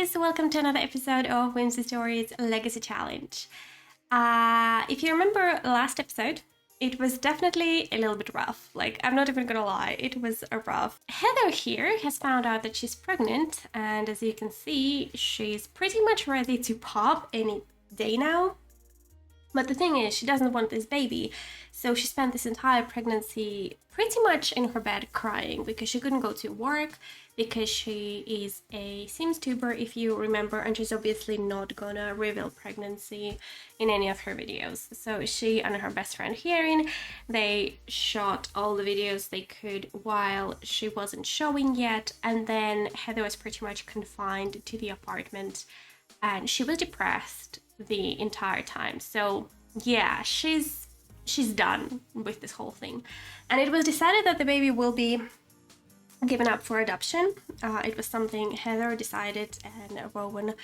guys, welcome to another episode of Whimsy Stories Legacy Challenge. If you remember last episode, it was definitely a little bit rough. Like, I'm not even gonna lie, it was rough. Heather here has found out that she's pregnant, and as you can see, she's pretty much ready to pop any day now. But the thing is, she doesn't want this baby, so she spent this entire pregnancy pretty much in her bed crying because she couldn't go to work, because she is a Sims tuber, if you remember, and she's obviously not gonna reveal pregnancy in any of her videos. So she and her best friend Hierin, they shot all the videos they could while she wasn't showing yet, and then Heather was pretty much confined to the apartment and she was depressed the entire time. So yeah, she's done with this whole thing, and it was decided that the baby will be given up for adoption. It was something Heather decided, and Rowan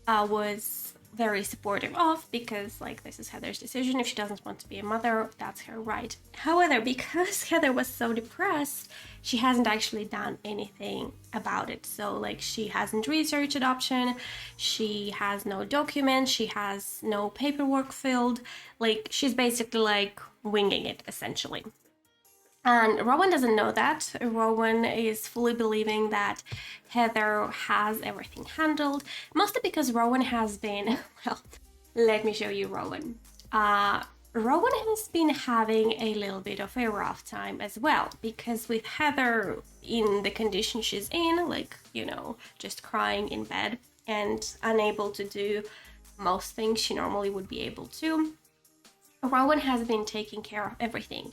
was very supportive of, because like, this is Heather's decision. If she doesn't want to be a mother, that's her right. However, because Heather was so depressed, she hasn't actually done anything about it. So like, she hasn't researched adoption, she has no documents, she has no paperwork filled. Like, she's basically like winging it essentially. And Rowan doesn't know that. Rowan is fully believing that Heather has everything handled, mostly because Rowan has been, well, let me show you Rowan. Rowan has been having a little bit of a rough time as well, because with Heather in the condition she's in, like, you know, just crying in bed and unable to do most things she normally would be able to, Rowan has been taking care of everything.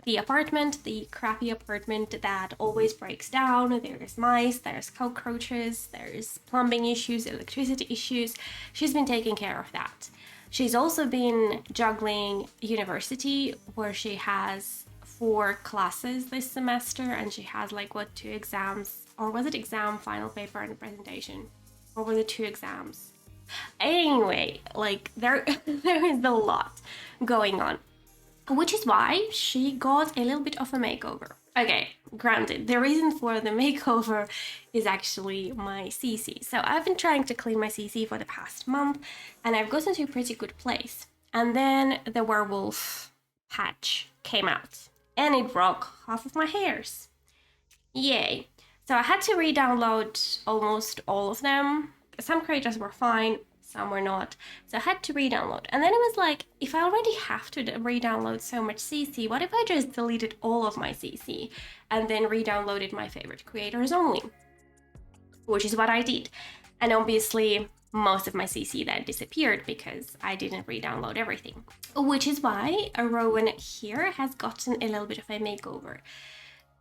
The apartment, the crappy apartment that always breaks down, there's mice, there's cockroaches, there's plumbing issues, electricity issues. She's been taking care of that. She's also been juggling university, where she has 4 classes this semester, and she has like, what, 2 exams? Or was it exam, final paper, and presentation? Or was it 2 exams? Anyway, like, there is a lot going on, which is why she got a little bit of a makeover. Okay, granted, the reason for the makeover is actually my CC. So I've been trying to clean my CC for the past month, and I've gotten to a pretty good place. And then the werewolf patch came out, and it broke half of my hairs. Yay. So I had to re-download almost all of them. Some creators were fine, some were not. So I had to re-download. And then it was like, if I already have to re-download so much CC, what if I just deleted all of my CC and then re-downloaded my favorite creators only? Which is what I did. And obviously, most of my CC then disappeared because I didn't re-download everything. Which is why Rowan here has gotten a little bit of a makeover.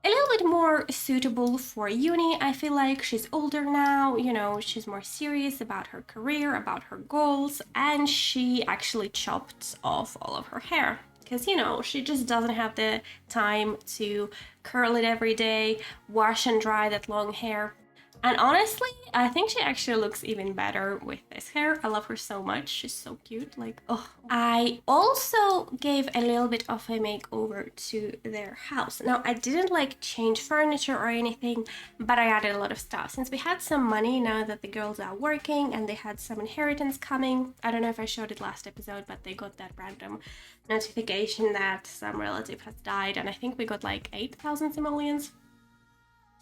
A little bit more suitable for uni. I feel like she's older now, you know, she's more serious about her career, about her goals, and she actually chopped off all of her hair. Because, you know, she just doesn't have the time to curl it every day, wash and dry that long hair. And honestly, I think she actually looks even better with this hair. I love her so much. She's so cute. Like, oh. I also gave a little bit of a makeover to their house. Now, I didn't like change furniture or anything, but I added a lot of stuff. Since we had some money now that the girls are working and they had some inheritance coming. I don't know if I showed it last episode, but they got that random notification that some relative has died. And I think we got like 8,000 simoleons.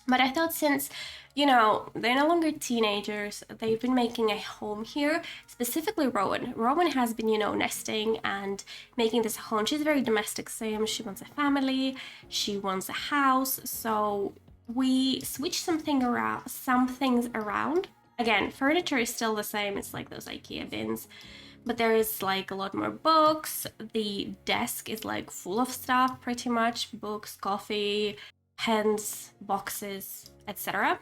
But I thought, since, you know, they're no longer teenagers, they've been making a home here, specifically Rowan. Rowan has been, you know, nesting and making this home. She's very domestic sim. She wants a family, she wants a house. So we switched some things around. Again, furniture is still the same. It's like those IKEA bins. But there is like a lot more books. The desk is like full of stuff, pretty much. Books, coffee, pens, boxes, etc.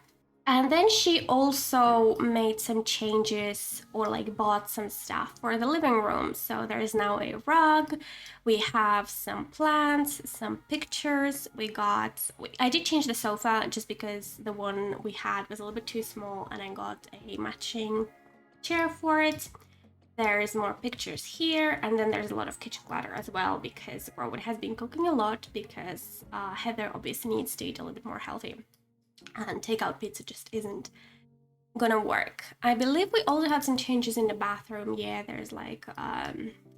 And then she also made some changes, or like bought some stuff for the living room. So there is now a rug, we have some plants, some pictures, I did change the sofa just because the one we had was a little bit too small, and I got a matching chair for it. There's more pictures here, and then there's a lot of kitchen clutter as well, because Rowan has been cooking a lot, because Heather obviously needs to eat a little bit more healthy, and takeout pizza just isn't gonna work. I believe we also had some changes in the bathroom. Yeah, there's like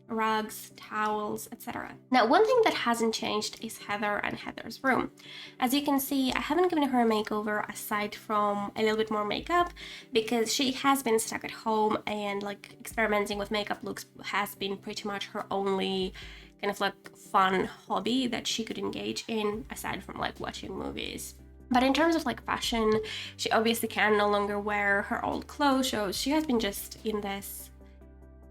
rugs, towels, etc. Now, one thing that hasn't changed is Heather and Heather's room. As you can see, I haven't given her a makeover aside from a little bit more makeup because she has been stuck at home, and like experimenting with makeup looks has been pretty much her only kind of like fun hobby that she could engage in aside from like watching movies. But in terms of like fashion, she obviously can no longer wear her old clothes, so she has been just in this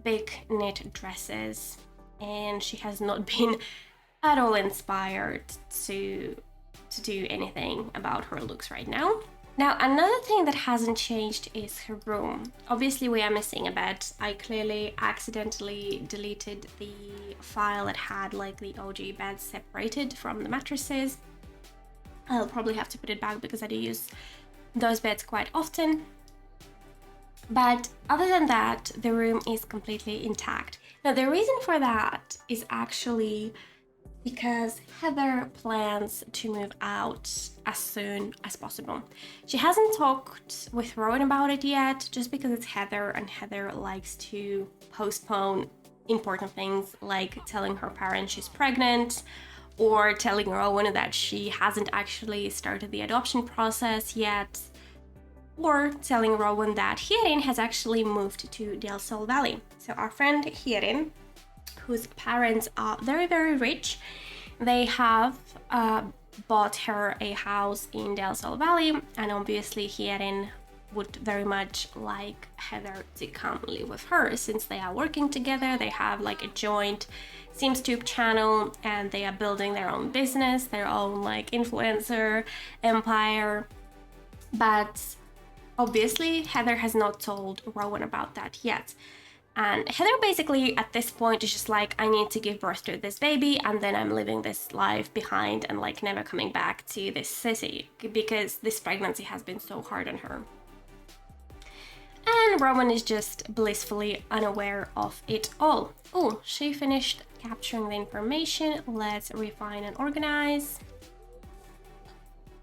big knit dresses, and she has not been at all inspired to do anything about her looks right now. Now, another thing that hasn't changed is her room. Obviously, we are missing a bed. I clearly accidentally deleted the file that had like the OG beds separated from the mattresses. I'll probably have to put it back because I do use those beds quite often. But other than that, the room is completely intact. Now, the reason for that is actually because Heather plans to move out as soon as possible. She hasn't talked with Rowan about it yet, just because it's Heather, and Heather likes to postpone important things like telling her parents she's pregnant, or telling Rowan that she hasn't actually started the adoption process yet, or telling Rowan that Hierin has actually moved to Del Sol Valley. So our friend Hierin, whose parents are very, very rich, they have bought her a house in Del Sol Valley, and obviously Hierin would very much like Heather to come live with her since they are working together. They have like a joint SimsTube channel, and they are building their own business, their own like influencer empire. But obviously Heather has not told Rowan about that yet. And Heather basically at this point is just like, I need to give birth to this baby, and then I'm living this life behind and like never coming back to this city because this pregnancy has been so hard on her. And Rowan is just blissfully unaware of it all. Oh, she finished capturing the information. Let's refine and organize.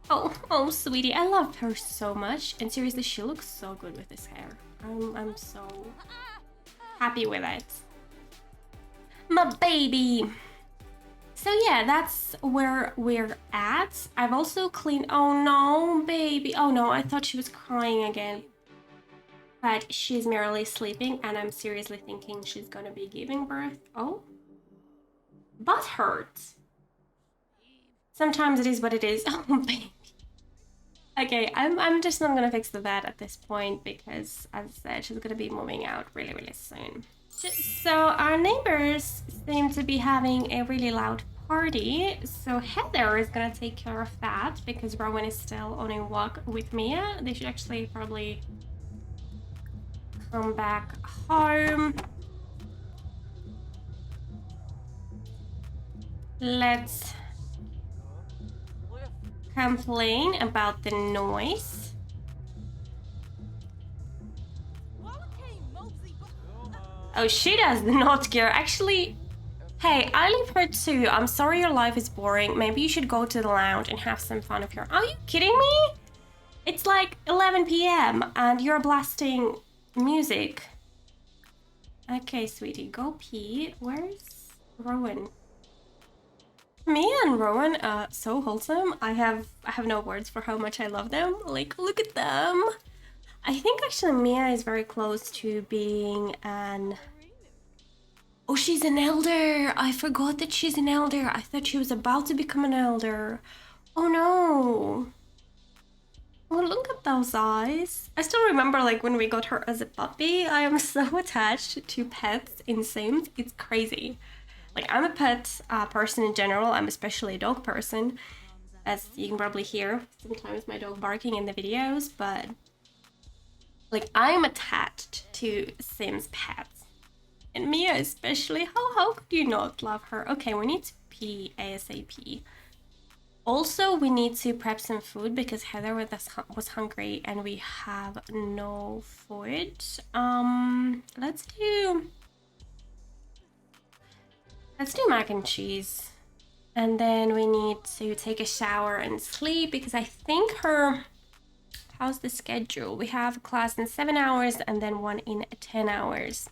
Oh, sweetie, I love her so much. And seriously, she looks so good with this hair. I'm so happy with it. My baby. So yeah, that's where we're at. I've also cleaned. Oh no, baby. Oh no, I thought she was crying again. But she's merely sleeping, and I'm seriously thinking she's gonna be giving birth. Oh, butt hurts. Sometimes it is what it is. Oh, baby. Okay, I'm just not gonna fix the vet at this point because, as I said, she's gonna be moving out really, really soon. So our neighbors seem to be having a really loud party. So Heather is gonna take care of that because Rowan is still on a walk with Mia. They should actually probably come back home. Let's complain about the noise. Oh, she does not care. Actually, hey, I leave her too. I'm sorry your life is boring. Maybe you should go to the lounge and have some fun of your... Are you kidding me? It's like 11 p.m. and you're blasting music. Okay, sweetie, go pee. Where's Rowan? Mia and Rowan are so wholesome. I have no words for how much I love them. Like, look at them. I think actually Mia is very close to being an... Oh, she's an elder. I forgot that she's an elder. I thought she was about to become an elder. Oh no. Oh, look at those eyes. I still remember like when we got her as a puppy. I am so attached to pets in Sims. It's crazy. Like, I'm a pet person in general. I'm especially a dog person, as you can probably hear sometimes my dog barking in the videos, but like, I'm attached to Sims pets. And Mia especially. How could you not love her? Okay, we need to pee ASAP. Also, we need to prep some food because Heather was hungry and we have no food. Let's do mac and cheese. And then we need to take a shower and sleep because I think her How's the schedule? We have a class in 7 hours and then one in 10 hours.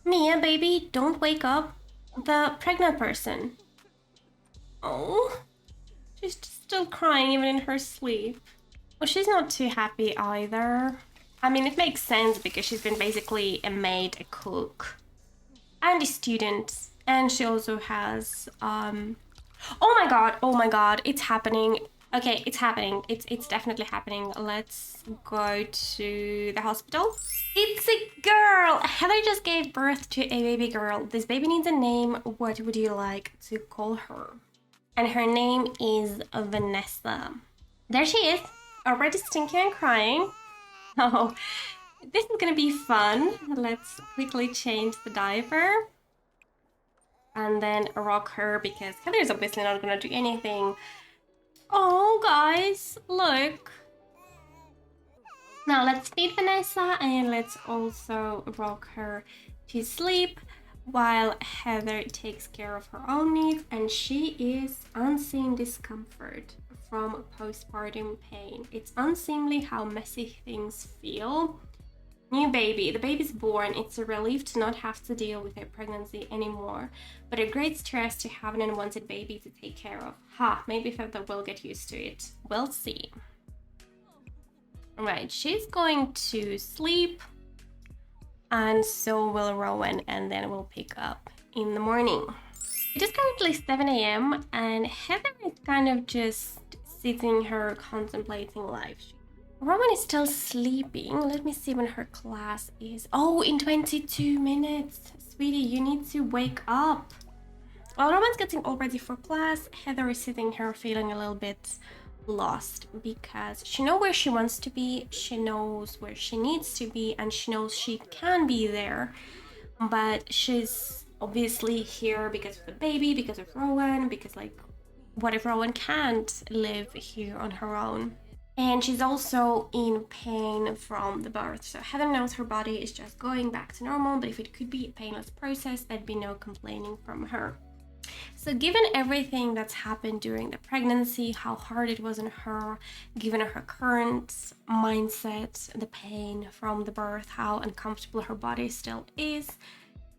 Mia, baby, don't wake up the pregnant person. Oh, she's still crying even in her sleep. Well, she's not too happy either. I mean, it makes sense because she's been basically a maid, a cook, and a student. And she also has, oh my god, it's happening. Okay, it's happening. It's definitely happening. Let's go to the hospital. It's a girl! Heather just gave birth to a baby girl. This baby needs a name. What would you like to call her? And her name is Vanessa. There she is, already stinking and crying. Oh, this is gonna be fun. Let's quickly change the diaper. And then rock her because Heather is obviously not gonna do anything. Oh, guys, look. Now let's feed Vanessa and let's also rock her to sleep while Heather takes care of her own needs, and she is unseen discomfort from postpartum pain. It's unseemly how messy things feel. New baby. The baby's born. It's a relief to not have to deal with a pregnancy anymore, but a great stress to have an unwanted baby to take care of. Maybe Heather will get used to it. We'll see. Right, she's going to sleep, and so will Rowan, and then we'll pick up in the morning. It is currently 7 a.m. and Heather is kind of just sitting here contemplating life. Rowan is still sleeping. Let me see when her class is. Oh, in 22 minutes. Sweetie, you need to wake up. While Rowan's getting all ready for class, Heather is sitting here feeling a little bit lost because she knows where she wants to be, she knows where she needs to be, and she knows she can be there, but she's obviously here because of the baby, because of Rowan, because like, what if Rowan can't live here on her own? And she's also in pain from the birth, so Heather knows her body is just going back to normal, but if it could be a painless process, there'd be no complaining from her. So given everything that's happened during the pregnancy, how hard it was on her, given her current mindset, the pain from the birth, how uncomfortable her body still is,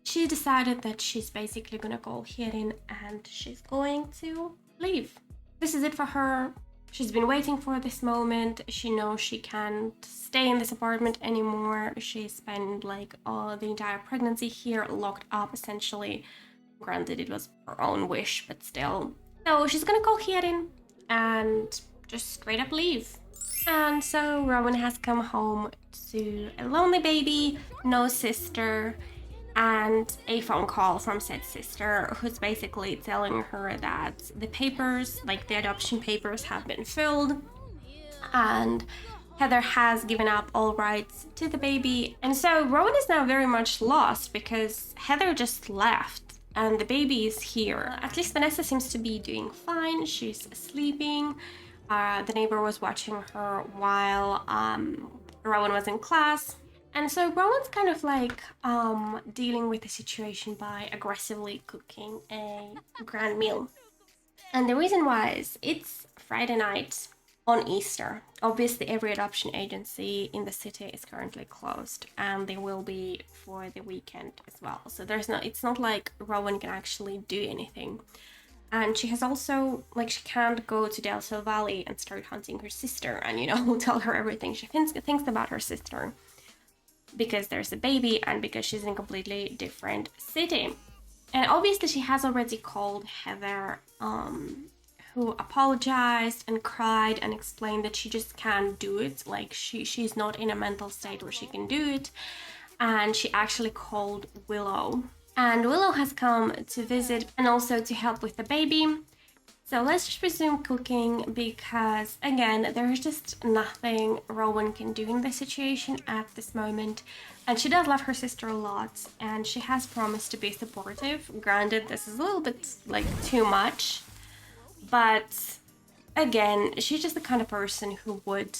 she decided that she's basically gonna go in and she's going to leave. This is it for her. She's been waiting for this moment. She knows she can't stay in this apartment anymore. She spent like the entire pregnancy here locked up essentially. Granted, it was her own wish, but still. So she's gonna go in and just straight up leave. And so Rowan has come home to a lonely baby, no sister, and a phone call from said sister who's basically telling her that the papers, like the adoption papers, have been filled and Heather has given up all rights to the baby. And so Rowan is now very much lost because Heather just left. And the baby is here. At least Vanessa seems to be doing fine. She's sleeping. The neighbor was watching her while Rowan was in class. And so Rowan's kind of like dealing with the situation by aggressively cooking a grand meal. And the reason why is it's Friday night on Easter. Obviously, every adoption agency in the city is currently closed, and they will be for the weekend as well. So it's not like Rowan can actually do anything. And she has also, like, she can't go to Del Sol Valley and start hunting her sister and, you know, tell her everything she thinks about her sister. Because there's a baby and because she's in a completely different city. And obviously she has already called Heather, who apologized and cried and explained that she just can't do it. Like she's not in a mental state where she can do it. And she actually called Willow. And Willow has come to visit and also to help with the baby. So let's just resume cooking because, again, there's just nothing Rowan can do in this situation at this moment. And she does love her sister a lot and she has promised to be supportive. Granted, this is a little bit like too much. But again, she's just the kind of person who would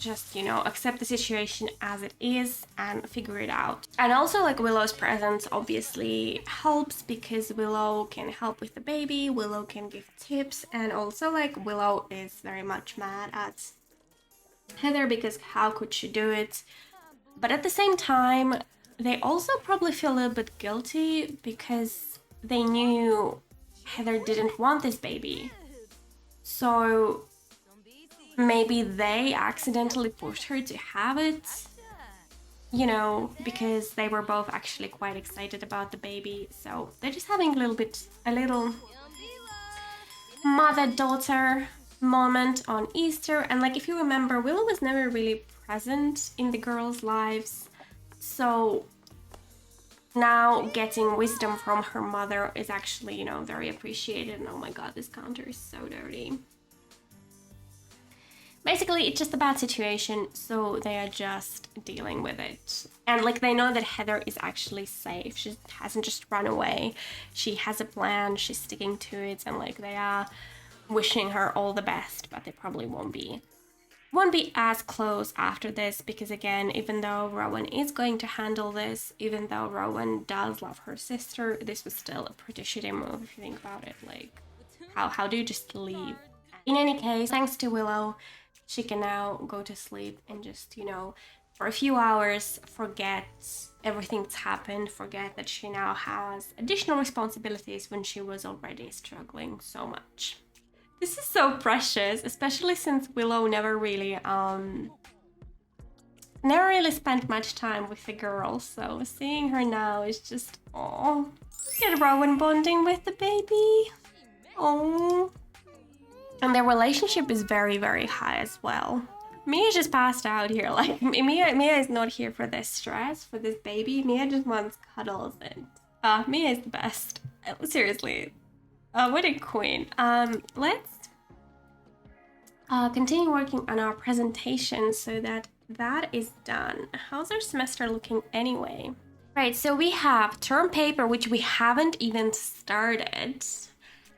just, you know, accept the situation as it is and figure it out. And also, like, Willow's presence obviously helps because Willow can help with the baby, Willow can give tips, and also, like, Willow is very much mad at Heather because how could she do it? But at the same time, they also probably feel a little bit guilty because they knew Heather didn't want this baby. So maybe they accidentally pushed her to have it, you know, because they were both actually quite excited about the baby. So they're just having a little mother-daughter moment on Easter. And like, if you remember, Willow was never really present in the girls' lives. So now getting wisdom from her mother is actually, you know, very appreciated. And oh my god, this counter is so dirty. Basically, it's just a bad situation, so they are just dealing with it. And like, they know that Heather is actually safe. She hasn't just run away. She has a plan, she's sticking to it, and like, they are wishing her all the best, but they probably won't be as close after this, because again, even though Rowan is going to handle this, even though Rowan does love her sister, this was still a pretty shitty move if you think about it. Like, how do you just leave? In any case, thanks to Willow, she can now go to sleep and just, you know, for a few hours, forget everything that's happened, forget that she now has additional responsibilities when she was already struggling so much. This is so precious, especially since Willow never really spent much time with the girls, so seeing her now is just, oh, get Rowan bonding with the baby. Oh. And their relationship is very, very high as well. Mia just passed out here. Like, Mia is not here for this stress, for this baby. Mia just wants cuddles, and Mia is the best. Seriously. What a queen. Let's continue working on our presentation so that is done. How's our semester looking anyway? Right, so we have term paper, which we haven't even started.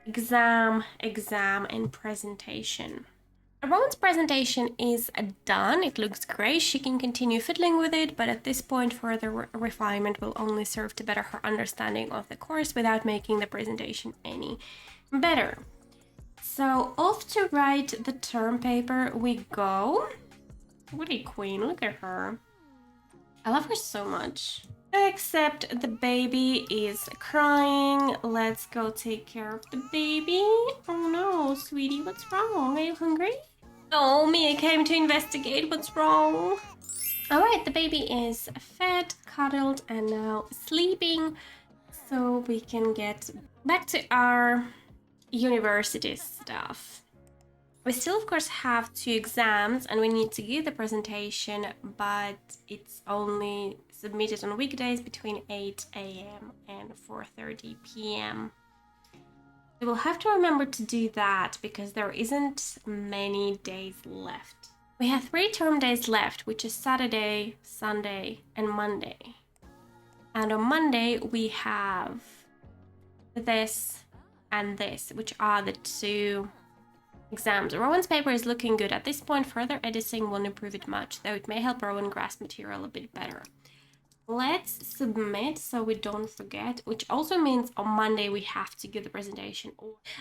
Exam, and presentation. Rowan's presentation is done. It looks great. She can continue fiddling with it, but at this point, further refinement will only serve to better her understanding of the course without making the presentation any better. So off to write the term paper we go. What a queen, look at her. I love her so much. Except the baby is crying. Let's go take care of the baby. Oh no, sweetie, what's wrong? Are you hungry? Oh, Mia came to investigate what's wrong. Alright, the baby is fed, cuddled, and now sleeping. So we can get back to our university stuff. We still, of course, have 2 exams and we need to give the presentation, but it's only submitted on weekdays between 8 a.m. and 4:30 p.m. We will have to remember to do that because there isn't many days left. We have 3 term days left, which is Saturday, Sunday, and Monday. And on Monday, we have this and this, which are the 2 exams. Rowan's paper is looking good. At this point, further editing won't improve it much, though it may help Rowan grasp material a bit better. Let's submit so we don't forget, which also means on Monday we have to give the presentation.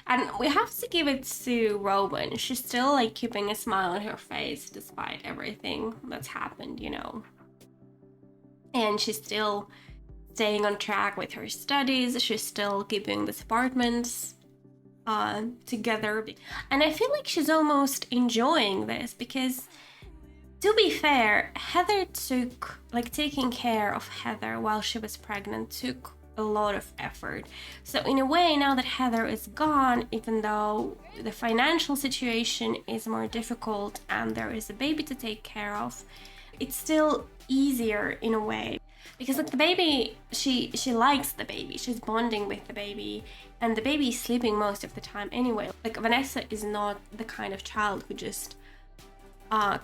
And we have to give it to Rowan. She's still like keeping a smile on her face despite everything that's happened, you know. And she's still staying on track with her studies. She's still keeping the departments together, and I feel like she's almost enjoying this because, to be fair, taking care of Heather while she was pregnant took a lot of effort. So in a way, now that Heather is gone, even though the financial situation is more difficult and there is a baby to take care of, it's still easier in a way. Because like the baby, she likes the baby, she's bonding with the baby, and the baby is sleeping most of the time anyway. Like Vanessa is not the kind of child who just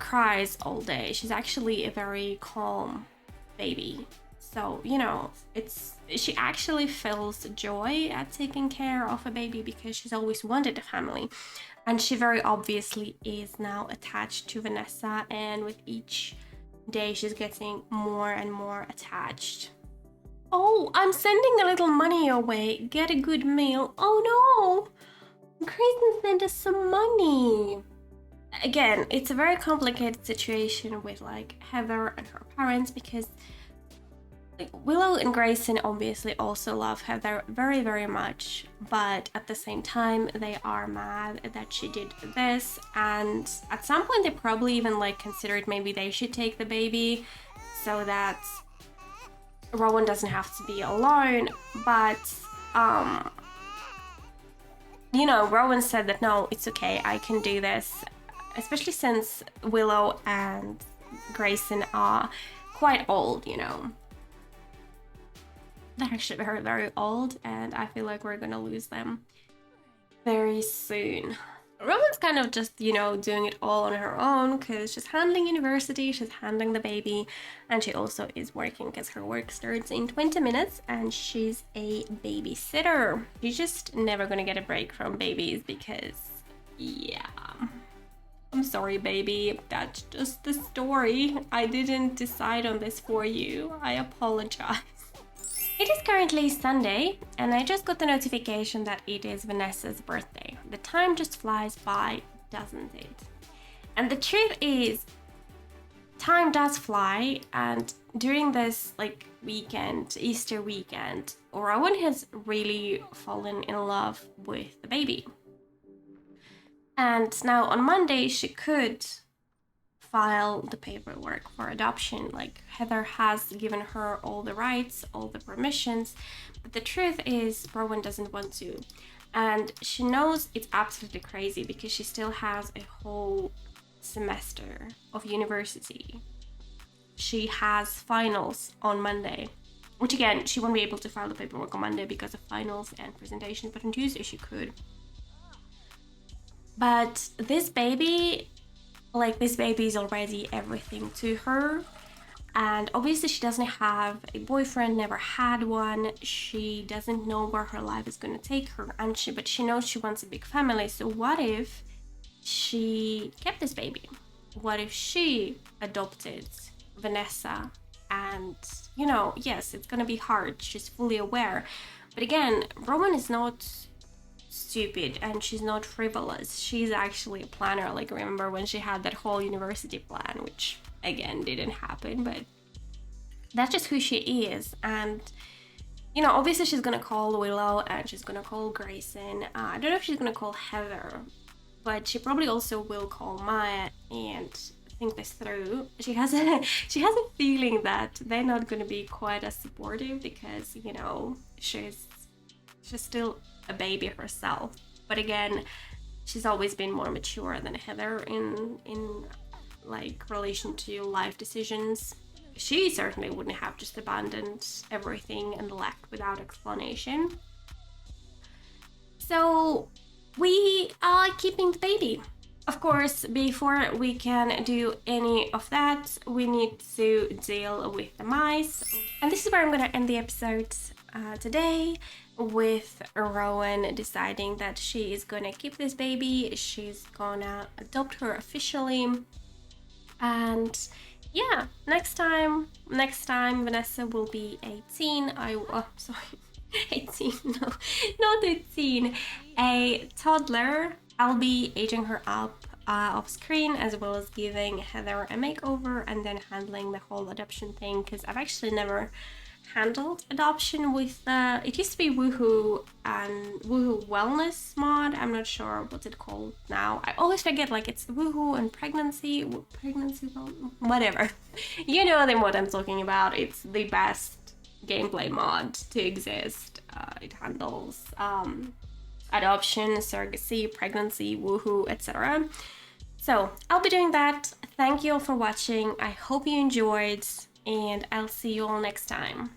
cries all day. She's actually a very calm baby. So So, you know, she actually feels joy at taking care of a baby because she's always wanted a family. And she very obviously is now attached to Vanessa, and with each day she's getting more and more attached. Oh, I'm sending a little money your way. Get a good meal. Oh no! Grayson sent us some money. Again, it's a very complicated situation with like Heather and her parents, because like, Willow and Grayson obviously also love Heather very, very much, but at the same time they are mad that she did this, and at some point they probably even like considered maybe they should take the baby so that Rowan doesn't have to be alone. But you know, Rowan said that no, it's okay, I can do this, especially since Willow and Grayson are quite old, you know. They're actually very, very old, and I feel like we're gonna lose them very soon. Rowan's kind of just, you know, doing it all on her own because she's handling university, she's handling the baby, and she also is working because her work starts in 20 minutes and she's a babysitter. She's just never gonna get a break from babies because, yeah. I'm sorry, baby. That's just the story. I didn't decide on this for you. I apologize. It is currently Sunday, and I just got the notification that it is Vanessa's birthday. The time just flies by, doesn't it? And the truth is, time does fly, and during this like weekend, Easter weekend, Rowan has really fallen in love with the baby. And now on Monday, she could file the paperwork for adoption. Like, Heather has given her all the rights, all the permissions, but the truth is Rowan doesn't want to. And she knows it's absolutely crazy because she still has a whole semester of university. She has finals on Monday, which again, she won't be able to file the paperwork on Monday because of finals and presentations, but on Tuesday she could. But this baby, like, this baby is already everything to her. And obviously she doesn't have a boyfriend, never had one. She doesn't know where her life is going to take her, but she knows she wants a big family. So what if she kept this baby? What if she adopted Vanessa? And, you know, yes, it's going to be hard. She's fully aware. But again, Rowan is not stupid and she's not frivolous. She's actually a planner. Like, remember when she had that whole university plan, which again didn't happen, but that's just who she is. And, you know, obviously she's gonna call Willow and she's gonna call Grayson. I don't know if she's gonna call Heather, but she probably also will call Maya and think this through. She has a feeling that they're not gonna be quite as supportive because, you know, she's still a baby herself. But again, she's always been more mature than Heather in like relation to life decisions. She certainly wouldn't have just abandoned everything and left without explanation. So we are keeping the baby. Of course, before we can do any of that, we need to deal with the mice. And this is where I'm gonna end the episode today, with Rowan deciding that she is gonna keep this baby. She's gonna adopt her officially. And yeah, next time Vanessa will be 18. 18, no, not 18, a toddler. I'll be aging her up off screen, as well as giving Heather a makeover and then handling the whole adoption thing, because I've actually never handled adoption with it used to be Woohoo and Woohoo Wellness mod. I'm not sure what's it called now. I always forget, like, it's Woohoo and pregnancy, whatever. You know what I'm talking about. It's the best gameplay mod to exist. It handles adoption, surrogacy, pregnancy, Woohoo, etc. So I'll be doing that. Thank you all for watching. I hope you enjoyed, and I'll see you all next time.